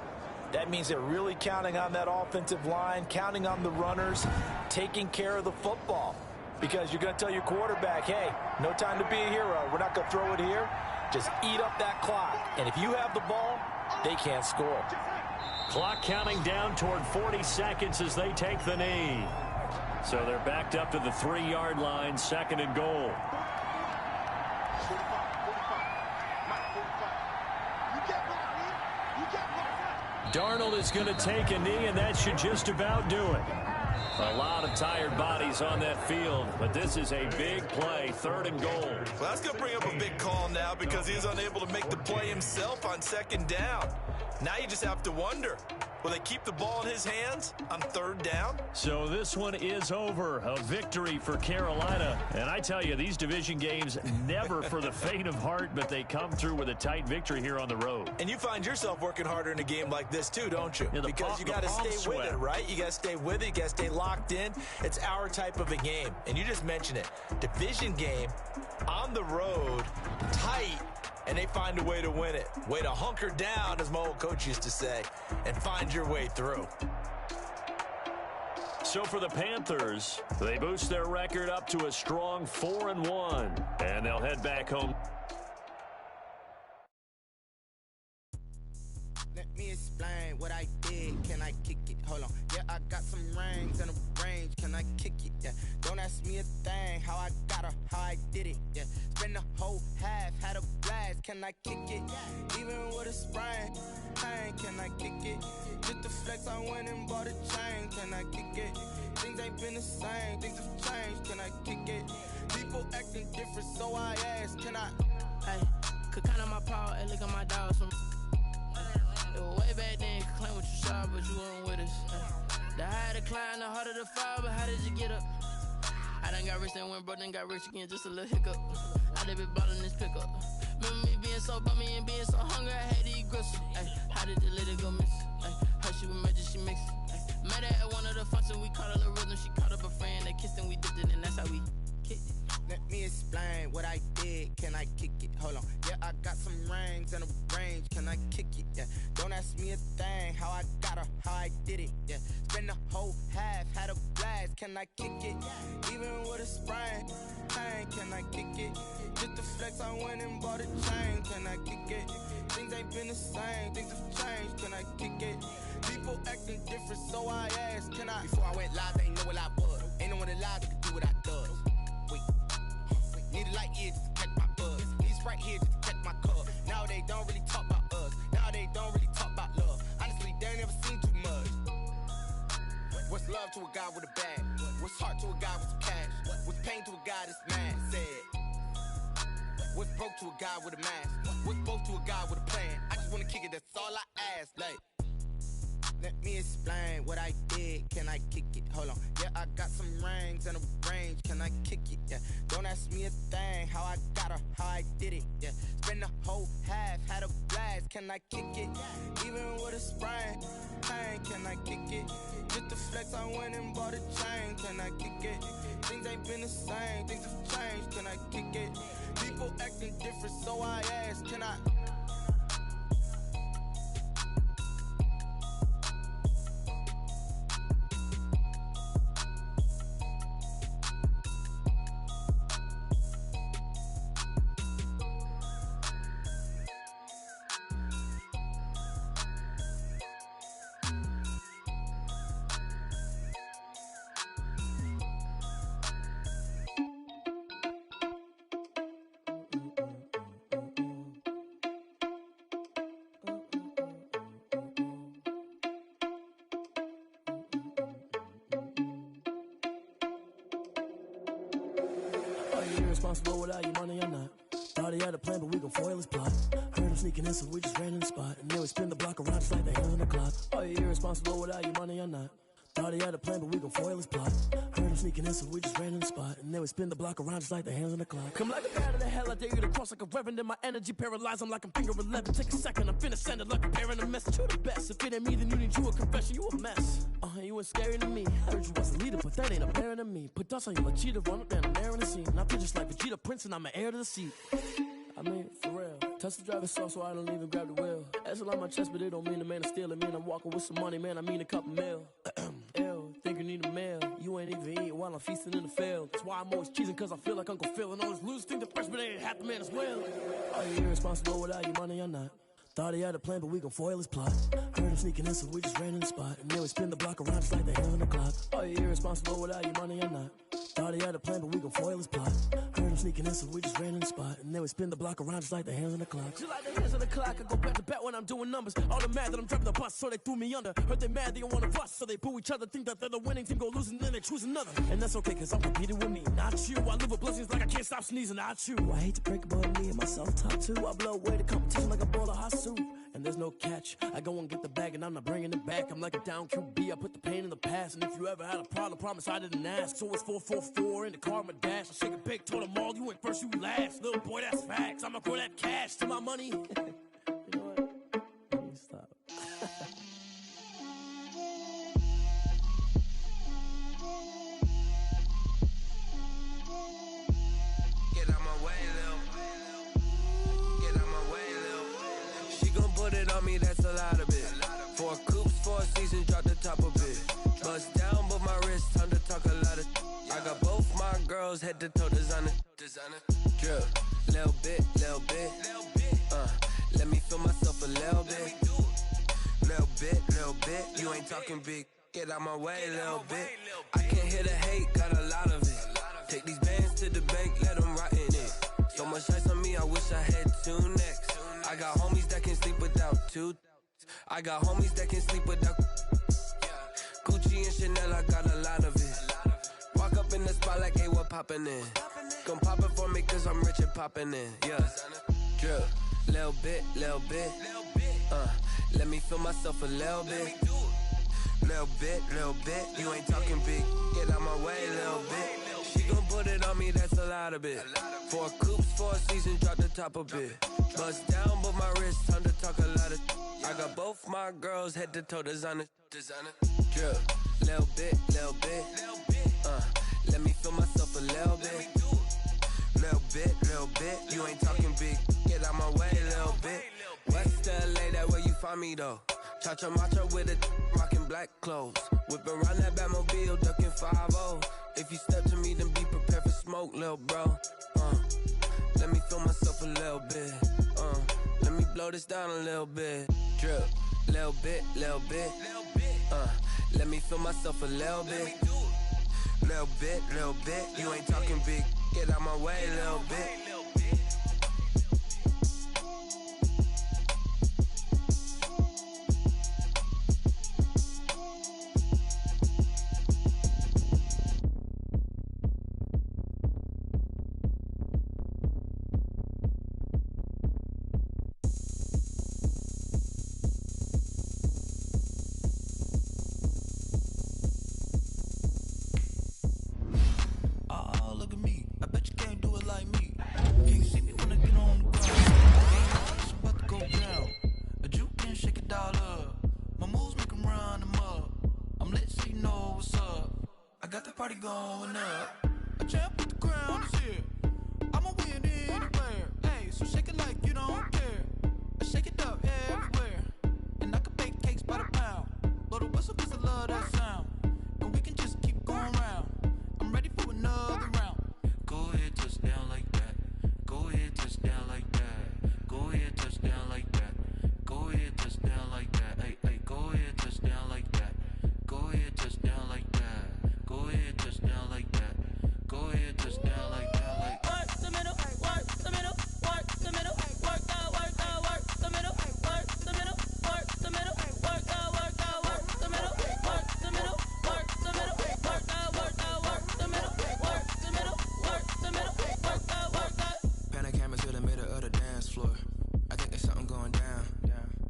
That means they're really counting on that offensive line, counting on the runners, taking care of the football. Because you're going to tell your quarterback, hey, no time to be a hero. We're not going to throw it here. Just eat up that clock. And if you have the ball, they can't score. Clock counting down toward 40 seconds as they take the knee. So they're backed up to the 3-yard line, 2nd and goal. Darnold is going to take a knee, and that should just about do it. A lot of tired bodies on that field, but this is a big play, 3rd and goal. Well, that's going to bring up a big call now because he's unable to make the play himself on 2nd down. Now you just have to wonder, will they keep the ball in his hands on 3rd down? So this one is over. A victory for Carolina. And I tell you, these division games never for the faint of heart, but they come through with a tight victory here on the road. And you find yourself working harder in a game like this too, don't you? Yeah, because you got to stay with it, right? You got to stay with it. You got to stay locked in. It's our type of a game. And you just mentioned it. Division game on the road, tight. And they find a way to win it. Way to hunker down, as my old coach used to say, and find your way through. So for the Panthers, they boost their record up to a strong 4-1. And they'll head back home. Let me explain what I did. Can I kick it? Hold on. Yeah, I got some rings and a range. Can I kick it? Yeah. Don't ask me a thing. How I got her, how I did it. Yeah. Spend the whole half, had a blast. Can I kick it? Even with a sprain. Pain, can I kick it? Just the flex, I went and bought a chain. Can I kick it? Things ain't been the same. Things have changed. Can I kick it? People acting different, so I ask. Can I? Hey, could count on my power and look at my dogs from. It was way back then, could claim what you saw, but you weren't with us. The higher the climb, the harder the fall, but how did you get up? I done got rich and went broke, then got rich again, just a little hiccup. I done been ballin' this pickup. Remember me being so bummy and being so hungry, I had to eat gristle. How did the lady go miss? How she was magic, she mixed. Met her at one of the functions, we caught her the rhythm, she caught up a friend, they kissed and we dipped it, and that's how we kicked it. Let me explain what I did. Can I kick it? Hold on. Yeah, I got some rings and a range. Can I kick it? Yeah. Don't ask me a thing. How I got her, how I did it. Yeah. Spend the whole half, had a blast. Can I kick it? Even with a sprain. Pain, can I kick it? Just the flex, I went and bought a chain. Can I kick it? Things ain't been the same. Things have changed. Can I kick it? People acting different, so I asked. Can I? Before I went live, they ain't know what I was. Ain't no one alive that could do what I does. Need a light here just to catch my buzz. Need Sprite here just to catch my cup. Now they don't really talk about us. Now they don't really talk about love. Honestly, they ain't never seen too much. What's love? love to a guy with a bag? What's heart to a guy with some cash? What's pain to a guy that's mad? Said. What's broke to a guy with a mask? What's both to a guy with a plan? I just wanna kick it, that's all I ask. Like, let me explain what I did. Can I kick it? Hold on. Yeah, I got some rings and a range. Can I kick it? Yeah. Don't ask me a thing. How I got her, how I did it. Yeah. Spend the whole half, had a blast. Can I kick it? Even with a sprain, pain. Can I kick it? Just to flex, I went and bought a chain. Can I kick it? Things ain't been the same. Things have changed. Can I kick it? People acting different, so I ask. Can I? Irresponsible without your money or not. Thought he had a plan, but we gon' foil his plot. Heard him sneaking in, so we just ran in the spot. And then we spin the block around just like the hands on the clock. Are you irresponsible without your money or not? Thought he had a plan, but we gon' foil his plot. Heard him sneaking in, so we just ran in the spot. And then we spin the block around just like the hands on the clock. Come like a bat of the hell, I dare you to cross like a reverend. And my energy paralyzed, I'm like I'm finger 11. Take a second, I'm finna send it like a parent a message. You the best, if it ain't me, then you need you a confession. You a mess, you ain't scary to me. I heard you was a leader, but that ain't apparent to me. Put dust on you like cheetah, run up down the air in the scene. And I feel just like Vegeta Prince, and I'm an heir to the seat. I mean, for real. Touch the driver's soft, so I don't even grab the wheel. That's on my chest, but it don't mean the man is stealing. Man, I'm walking with some money, man, I mean a couple mil. Ew, think you need a meal. You ain't even eating while I'm feasting in the field. That's why I'm always cheesing, cause I feel like Uncle Phil. And all this losers think the freshman ain't half the man as well. Are you irresponsible without your money or not? Thought he had a plan, but we gon' foil his plot. Heard him sneaking in, so we just ran in the spot. And then we spin the block around just like the hands on the clock. Are you irresponsible without your money or not? Thought he had a plan, but we gon' foil his plot. Heard him sneaking in, so we just ran in the spot. And then we spin the block around just like the hands on the clock. Just like the hands on the clock, I go back to back when I'm doing numbers. All the mad that I'm driving the bus, so they threw me under. Heard they mad, they don't wanna bust, so they boo each other. Think that they're the winning team, go losing, then they choose another. And that's okay, cause I'm competing with me, not you. I live with blessings like I can't stop sneezing, not you. I hate to break it, but me and myself top two. I blow away the competition like a bowl of hot soup. And there's no catch. I go and get the bag and I'm not bringing it back. I'm like a down QB, I put the pain in the past. And if you ever had a problem, promise I didn't ask. So it's 444 in the car, my dash. I shake a big, told them all, you went first, you last. Little boy, that's facts. I'ma throw that cash to my money. You know what? Let me stop. Get out my way, Lil. Get out my way, Lil. She gon' put it on me, that's a lot of it. 4 coops, 4 seasons, drop the top of it. Bust down, but my wrist, time to talk a lot of. I got both my girls head to toe designer. Drip, little bit. Let me feel myself a little bit. Little bit. You ain't talking big. Get out my way, little bit. I can't hear the hate, got a lot of it. Take these bands to the bank, let them rot in it. So much ice on me, I wish I had 2 necks. I got homies that can sleep without 2. I got homies that can sleep without Gucci and Chanel, I got a lot of it. Walk up in the spot like, hey, what poppin' in? Gon' pop it for me cause I'm rich and poppin' in, yeah. Drip, little bit. Let me feel myself a little bit. Little bit. You ain't talking big. Get out my way, little bit. She gon' put it on me, that's a lot of it. 4 coops, 4 seasons, drop the top of it. Bust down, but my wrist, time to talk a lot of. I got both my girls head to toe designer. Drip, little bit. Let me feel myself a little bit. Little bit. You ain't talking big. Get out my way, little bit. West LA, that where you find me though. Cha-cha matcha with a rockin' black clothes. Whip around that Batmobile, ducking 5-0. If you step to me, then be prepared for smoke, little bro. Let me feel myself a little bit. Let me blow this down a little bit. Drip, little bit. Let me feel myself a little bit. Little bit. You ain't talking big. Get out my way, little bit. can't see me when I get on the ground. Game on, it's about to go down. A juke and shake it all up. My moves make 'em run them up. I'm lit so you know what's up. I got the party going up. A champ with the crown is here. I'ma win anywhere. Hey, so shake it like you don't care. I shake it up everywhere. And I can bake cakes by the pound. Blow the whistle 'cause I love that sound. And we can just keep going round. I'm ready for another round. Go ahead, touch down like that. Go ahead, touch down like that. Go ahead, touch down like that. Go ahead, touch down like that. Hey, hey, go ahead, touch down like that. Go ahead, touch down like that. Go ahead, touch down like that. Go ahead, touch down like that. Like work the middle, work the middle, work the middle, work the middle, work the middle, work the middle, work the middle, work the middle, work the middle, work the middle, work the middle, work the middle, work the. Panic cameras to the middle of the dance floor. I think there's something going down.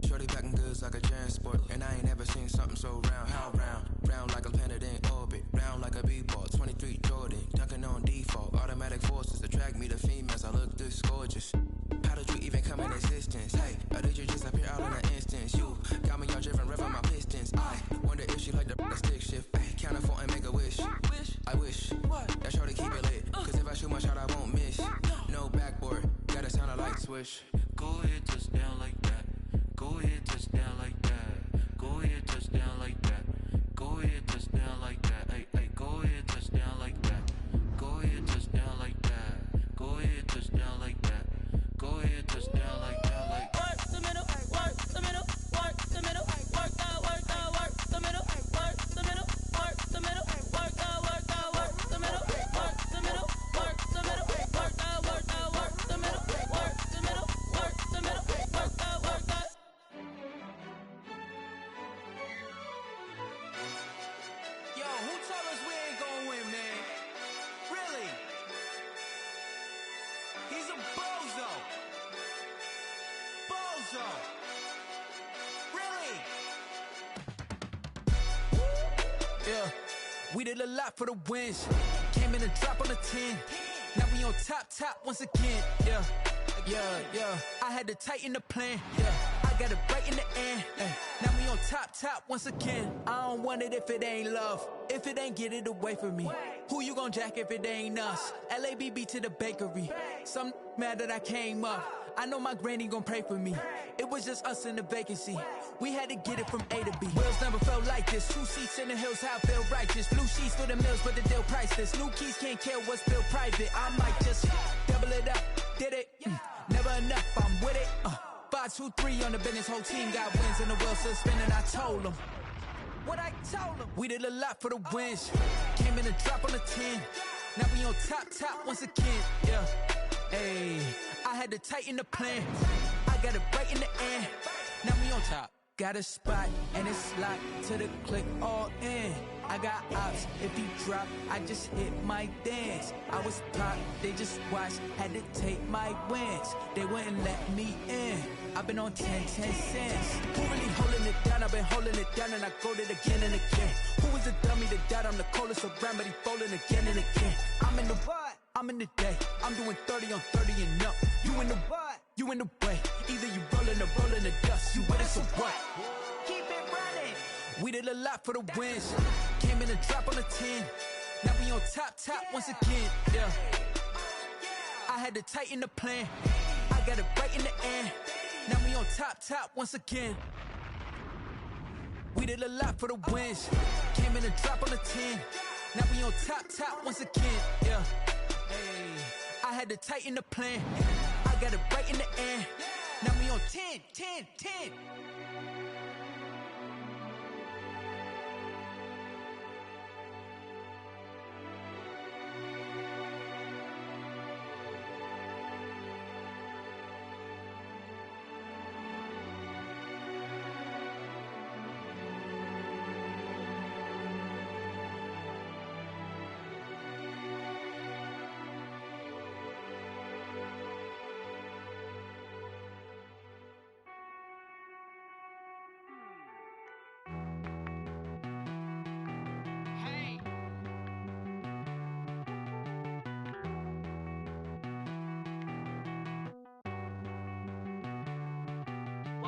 Shorty backing goods like a transport, and I ain't never seen something so round. How round? Round like a planet in orbit, round like a b-ball. 23 Jordan, dunking on default. Automatic forces attract me to females. I look this gorgeous. How did you even come in existence? Hey, or did you just appear out in an instance? You got me all driven, revving my pistons. I wonder if she like the stick shift. Ay, count a four and make a wish. I wish that shorty keep it lit. 'Cause if I shoot my shot, I won't miss. No backboard, gotta sound a light switch. Go ahead, touch down like that. Go ahead, touch down like that. Go ahead, touch down like that. Go ahead, touch down like that. Hey, hey, go ahead, touch down like that. Go ahead, touch down like that. Go ahead, touch down like that. Go ahead, touch down like that. Like work the middle, work the middle, work the middle, work the middle, work the middle, work the middle, work the middle, work the middle, work the middle, work the middle, work the middle, work the middle, work the middle, work the middle, work the. yo, who told us we ain't gonna win, man? Really? He's a bozo. Bozo. Really? Yeah, we did a lot for the wins. Came in a drop on the 10. Now we on top once again. Yeah. I had to tighten the plan. Yeah, I got it right in the end. Now we on top once again. I don't want it if it ain't love. If it ain't, get it away from me. Who you gon' jack if it ain't us? LABB to the bakery. Some mad that I came up. I know my granny gon' pray for me. It was just us in the vacancy. We had to get it from A to B. Wheels never felt like this. 2 seats in the hills, how I feel righteous. Blue sheets for the mills, but the deal priceless. New keys can't care what's built private. I might just double it up. Did it? Never enough, I'm with it. 5, 2, 3 on the business. Whole team got wins and the wheels still spinning. I told them what I told them. We did a lot for the wins. Came in a drop on the 10. Now we on top once again. Yeah. Hey, I had to tighten the plan. I got it right in the end. Now we on top. Got a spot and it's locked to the click all in. I got ops, if he drop, I just hit my dance. I was pop, they just watched, had to take my wins. They wouldn't let me in. I've been on 10 cents. Who really holding it down? I've been holding it down and I go it again and again. Who was the dummy that died? I'm the coldest around, but he folding again and again. I'm in the what? I'm in the day. I'm doing 30 on 30 and up. You in the what? You in the way. Either you rolling or rolling the dust. You with us or what? Keep it running. We did a lot for the wins. Came in a drop on the 10. Now we on top once again. Yeah. I had to tighten the plan. I got it right in the end. Now we on top once again. We did a lot for the wins. Came in a drop on the 10. Now we on top once again. Yeah. Hey, I had to tighten the plan. I got it right in the end. Now we on 10.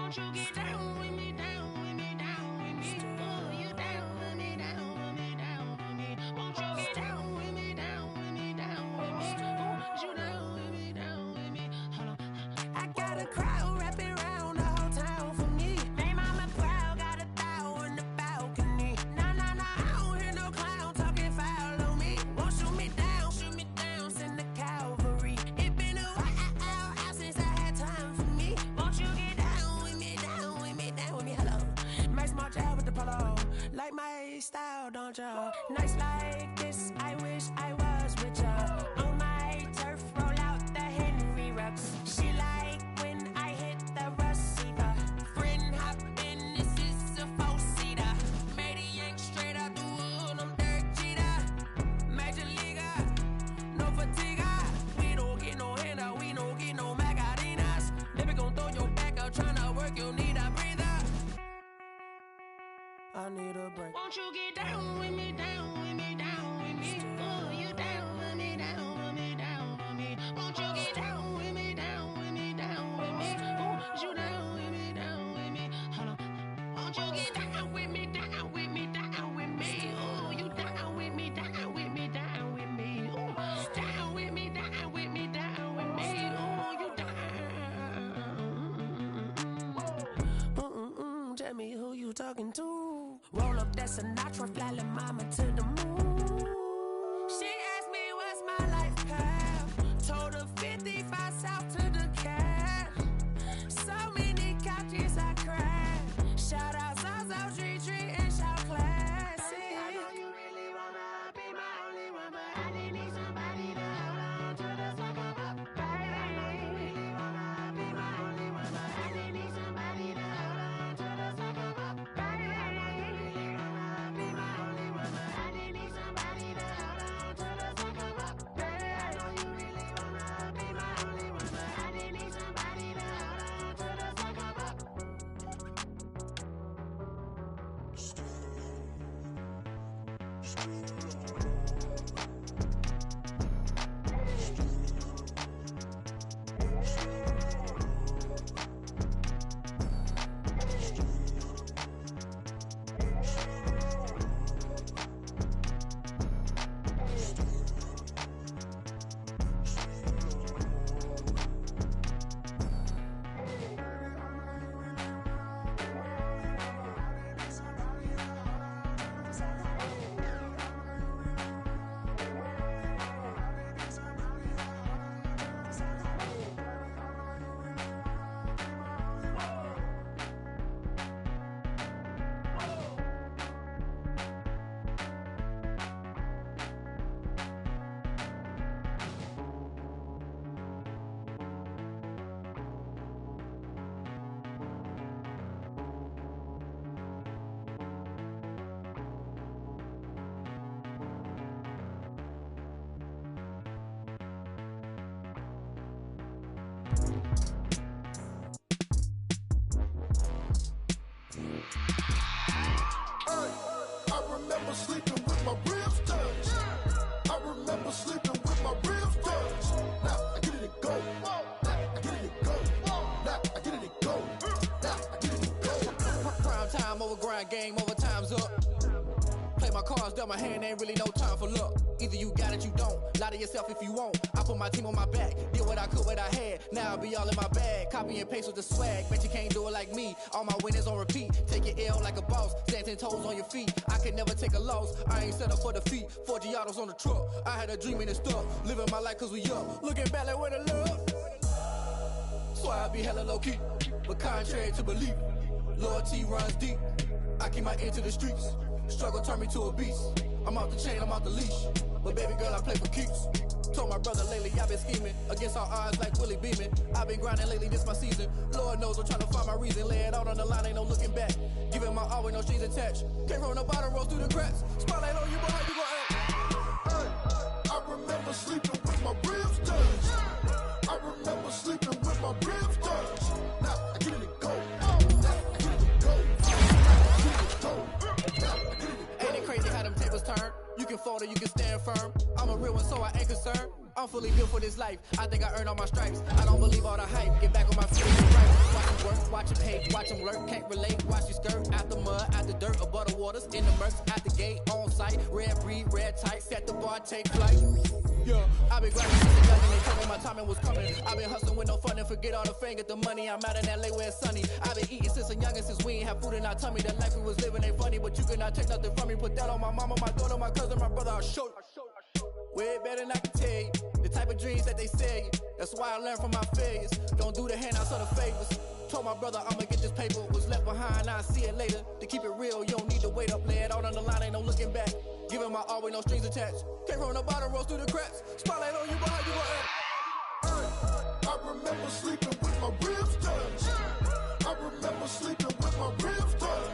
Won't you get down with me, down with me, down with me? Oh, you down with me, down with me, down with me. Won't you get down with me, down with me, down with me? Oh, you down with me, down with me? Hold on. I got a crowd wrapping around the whole town for me. They mama proud, got a thou in the balcony. Nah, nah, nah, I don't hear no clown talking foul on me. Won't shoot me down, send the cavalry. It been a while since I had time for me. Won't you get down with me, down with me, down with me? Hello. Max March out with the polo. Like my style, don't ya? Nights like this, I wish I was with ya. On my turf, roll out the Henry Rux. She like when I hit the receiver. Friend hop in, this is a four-seater. Made a yank straight out the wood, I'm Derek Jeter. Major leaguer, no fatigue. We don't get no handout, we don't get no Macarinas. Never gon' throw your back out, tryna work, you need a breather. I need a break. Won't you get down with me, down with me, down with me? Oh, you down with me, down with me, down with me? Won't you get down with me, down with me, down with me? Oh, you down with me, down with me? Hold on. Won't you get down with me, down with me, down with me? Oh, you down with me, down with me, down with me? Oh, down with me, down with me, down with me? Oh, you down. Tell me who you talking to. Roll up that Sinatra, fly la mama to the moon. She asked me what's my life path. Told her 55 south to the cat. So many couches I cried. Shout out Zazo, Tree, and shout classic. I know you really wanna be my only one, but I didn't need somebody to hold on to the sucker up. Baby, I know you really wanna be my only one, but I didn't need somebody to hold on to the sucker up. Baby, I know you really wanna be my only one, but I didn't need somebody to hold on to the sucker up. Baby, I know you really wanna be my only one, but I didn't need somebody to hold on to the sucker up. I remember sleeping with my ribs touched. I remember sleeping with my ribs touched. Now I get it and go. Now I get it and go. Now I get it and go. Now I get it and go. Prime time over grind game, over time's up. Play my cards, dealt my hand, ain't really no time for luck. Either you got it, you don't. Lie to yourself if you won't. I put my team on my back, did what I could, what I had. Now I'll be all in my bag. Copy and paste with the swag. Bet you can't do it like me. All my winners on repeat. Take your L like a boss. Stand 10 toes on your feet. I can never take a loss. I ain't set up for defeat. 4 Giottos on the truck. I had a dream and it stuck. Living my life cause we up. Looking back like where the love. So I be hella low key. But contrary to belief, loyalty runs deep. I keep my ear to the streets. Struggle turned me to a beast. I'm off the chain, I'm off the leash. But baby girl, I play for keeps. Told my brother lately, I've been scheming against all odds like Willie Beeman. I've been grinding lately, this my season. Lord knows I'm trying to find my reason. Lay it out on the line, ain't no looking back. Giving my all with no strings attached. Came from the bottom, rose through the cracks. Spotlight on you, but how you gon' act? I remember sleeping with my ribs touched. I remember sleeping with my ribs touched. Now I get it and go. Now I get it and go. Now I get it and go. Now I get it and go. Ain't it crazy how them tables turn? You can fold or you can stand firm. I'm a real one, so I ain't concerned. I'm fully built for this life. I think I earned all my stripes. I don't believe all the hype. Get back on my feet and get right. Watch him work, watch him hate, watch him lurk. Can't relate, watch his skirt. Out the mud, out the dirt, above the waters. In the murks, out the gate, on site. Red breed, red tight. Set the bar, take flight. Yeah, I been grinding since the gun and they told me my timing was coming. I been hustling with no fun and forget all the fame, get the money. I'm out in LA where it's sunny. I been eating since a youngin', since we ain't have food in our tummy. The life we was living ain't funny, but you cannot take nothing from me. Put that on my mama, my daughter, my cousin, my brother. I'll show you. Way better than I can tell you. The type of dreams that they sell you. That's why I learned from my failures. Don't do the handouts or the favors. Told my brother I'ma get this paper. Was left behind, I'll see it later. To keep it real, you don't need to wait up. Lay it out on the line, ain't no looking back. Giving my all with no strings attached. Came from the bottom, rose through the cracks. Spotlight on you, but how you gon' act? I remember sleeping with my ribs touched. I remember sleeping with my ribs touched.